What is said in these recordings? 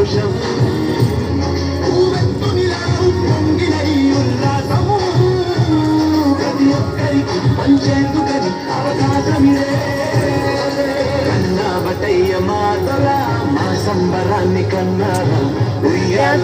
సంతోషం ఉల్లాసము ప్రతి ఒక్కరికి పంచేందుకని అవకాశమిదే కన్నాబటయ్య మాతల మా సంబరాన్ని కన్నారా ఉయ్యాల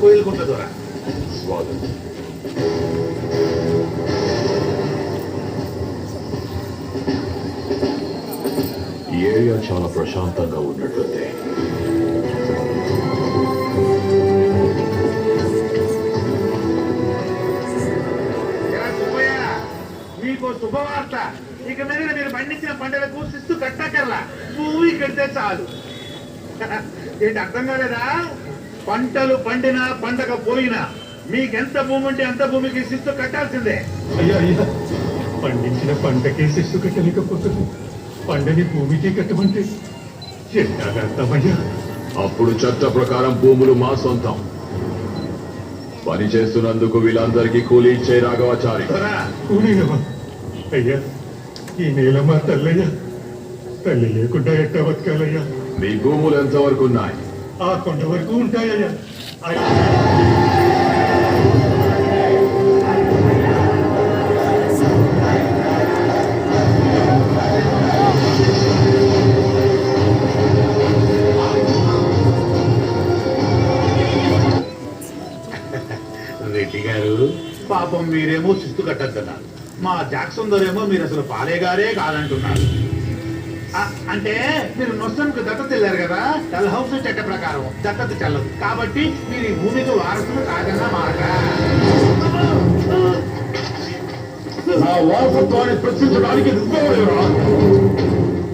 కోయిల్కుంట ద్వారా స్వాగతం. ఈ ఏరియా చాలా ప్రశాంతంగా ఉన్నట్లుంది. మీకు శుభవార్త. ఇక మీద మీరు పండించిన పంటలకు శిస్తు కట్టకర్లా, భూమి కడితే చాలు. ఏంటి అర్థం కాలేదా? పంటలు పండినా పండగ పోయినా మీకెంత భూమి ఉంటే అంత భూమికి శిస్తు కట్టాల్సిందే. అయ్యా అయ్యా, పండించిన పంటకే శిస్తు కట్టలేకపోతుంది, పండని భూమికి కట్టమంటే ఎట్టాగర్థమయ్యా? అప్పుడు చట్ట ప్రకారం భూములు మా సొంతం. పని చేస్తున్నందుకు వీళ్ళందరికీ కూలీ ఇచ్చే రాఘవాచారి. అయ్యా, ఈ నేల మా తల్లయ్యా, తల్లి లేకుండా ఎట్ట బతకాలయ్యా? మీ భూములు ఎంతవరకు ఉన్నాయి? ఆ కొండ వరకు ఉంటాయయ్యా. రెడ్డి గారు, పాపం మీరేమో శిస్తు కట్టద్దన్నారు, మా జాక్సన్ దొరేమో మీరు అసలు పాలేగారే కాదంటున్నారు. అంటే మీరు నొస్సంకు దత్తత వెళ్ళారు కదా, డల్ హౌస్ చట్ట ప్రకారం దత్తత చెల్లదు, కాబట్టి మీరు ఈ భూమికి వారసులు కాదన్న మాట. నా వారసత్వాన్ని ప్రశ్నించడానికి నువ్వెవరేరా?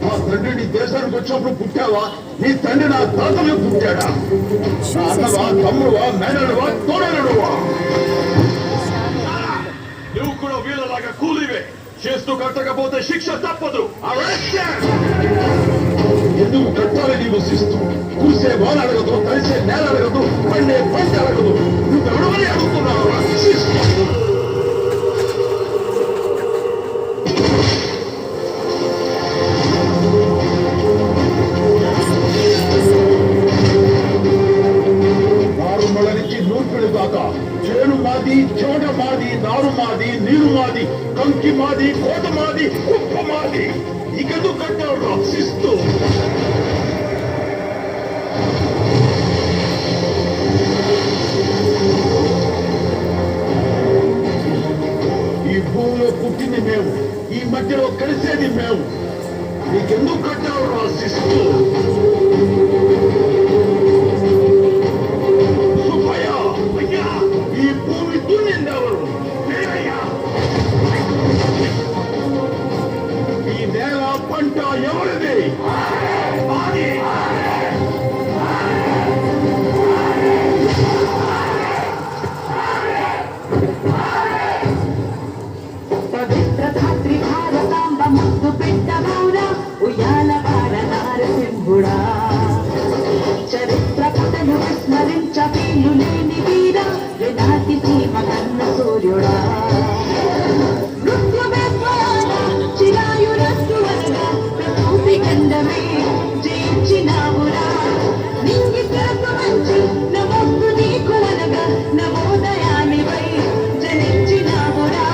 నా తండ్రి నీ దేశానికి వచ్చినప్పుడు పుట్టావా? నీ తండ్రి నా తాతలో పుట్టాడా? నా అన్నవా, తమ్ముడువా, మేనడువా, తోడనుడువా? నువ్వు కూడా వీళ్ళలాగా కూలీవే. చేస్తూ కట్టకపోతే శిక్ష తప్పదు. ఎందుకు కట్టాలి నీవు శిస్తు? కూసే వాన అడగదు, కలిసే నేల అడగదు, పండే పంట అడగదు. నువ్వెవడమని అడుగుతున్నావు? నారుమల నుంచి నూర్పిడి దాకా చేను మాది, చోట మాది, నారు మాది, నీరు మాది, కంకి మాది, కోట మాది, కుప్ప మాది. ఇకెందుకు కట్టావు రక్షిస్తూ? ఈ భూమిలో పుట్టింది మేము, ఈ మధ్యలో కలిసేది మేము. నీకెందుకు కట్టావు రక్షిస్తూ? ఈ భూమి దున్నిందెవరు? ఈ నేల పంట ఎవరిది? పవిత్ర ధాత్రి భారతాంబ ముద్దు పెట్టబూరా ఉయ్యాల వారనారసింహుడా. చరిత్ర పుటలు విస్మరించ పేలు లేని వీరా వినాటి సీమ కన్న సూర్యుడా. చిరాయురస్సు అనగా ప్రకృతి గంధమే జయించినావురా. నింగి కరకు మంచి నమస్సు నీకు అనగా నవోదయానివై జనించినావురా.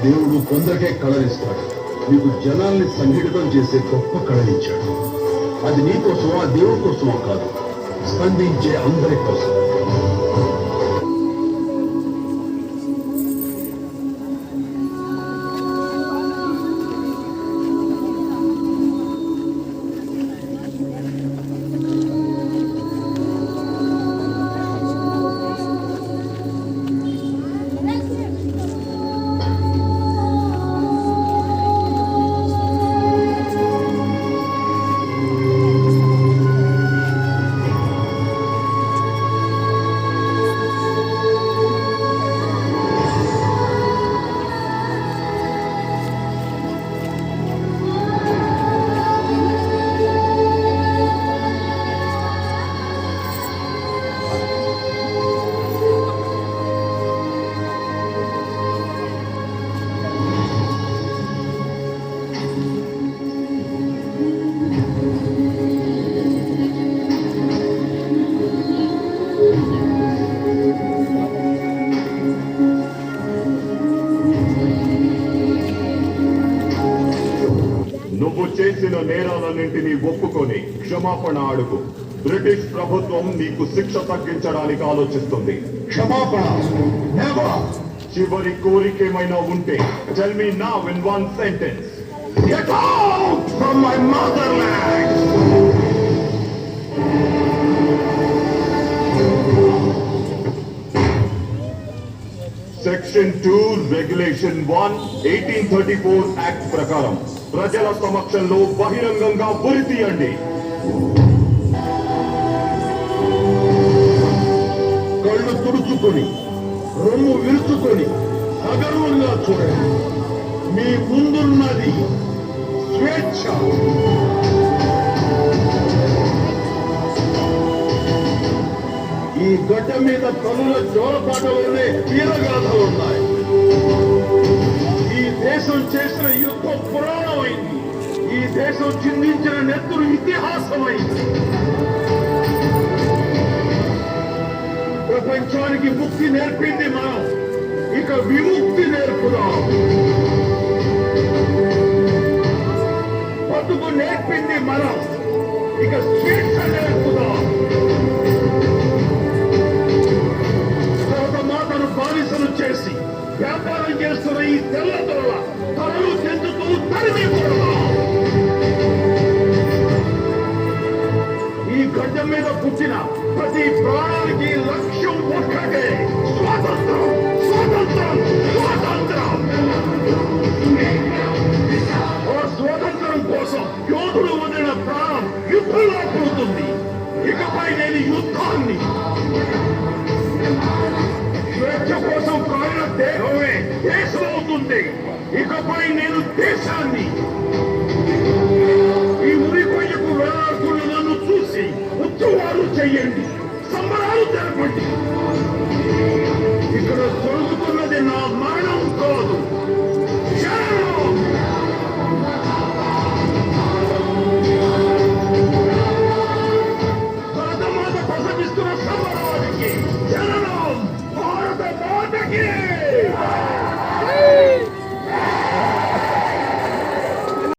దేవుడు కొందరికే కళనిస్తాడు. నీకు జనాల్ని సంఘటితం చేసే గొప్ప కళనిచ్చాడు. అది నీ కోసమో ఆ దేవుడి కోసమో కాదు, స్పందించే అందరి కోసం. నువ్వు చేసిన నేరాలన్నింటినీ ఒప్పుకొని క్షమాపణ అడుగు. బ్రిటిష్ ప్రభుత్వం నీకు శిక్ష తగ్గించడానికి ఆలోచిస్తుంది. క్షమాపణ? Never! చివరి కోరికేమైనా ఉంటే tell me now in one sentence. Get out from my motherland! Section 2 regulation 1 1834 act ప్రకారం ప్రజల సమక్షంలో బహిరంగంగా ఉరి తీయండి. కళ్ళు తుడుచుకొని రొమ్ము విరుచుకొని సగర్వంగా చూడండి. మీ ముందున్నది స్వేచ్ఛ. ఈ గడ్డ మీద పనుల జోలపాటలోనే తీరగాథలు ఉన్నాయి. ఈ దేశం చేసిన యుద్ధం పురాణమైంది. ఈ దేశం చిందించిన నెత్తురు ఇతిహాసమైంది. ప్రపంచానికి ముక్తి నేర్పింది మనం, ఇక విముక్తి నేర్పుదాం. బతుకు నేర్పింది మనం, ఇక స్వేచ్ఛ నేర్పుదాం. మాతను బానిసలు చేసి వ్యాపారం చేస్తున్న ఈ తెల్లదొరల తలలు చెందుతూ తరిమి కొడదాం. ఈ గడ్డ మీద పుట్టిన ప్రతి ప్రాణానికి లక్ష్యం ఒక్కటే, స్వాతంత్రం, స్వాతంత్రం, స్వాతంత్రం. ఆ స్వాతంత్రం కోసం యోధుడు వదిలిన ప్రాణం యుద్ధంలో పుడుతుంది. ఇకపై నేను యుద్ధాన్ని, స్వేచ్ఛ కోసం ప్రాణ దేహమే దేశమవుతుంది. ఇకపై నేను దేశాన్ని. ఈ ఉరి కొయ్యకు వేలాడుతున్న నన్ను చూసి ఉత్సవాలు చెయ్యండి, సంబరాలు జరపండి.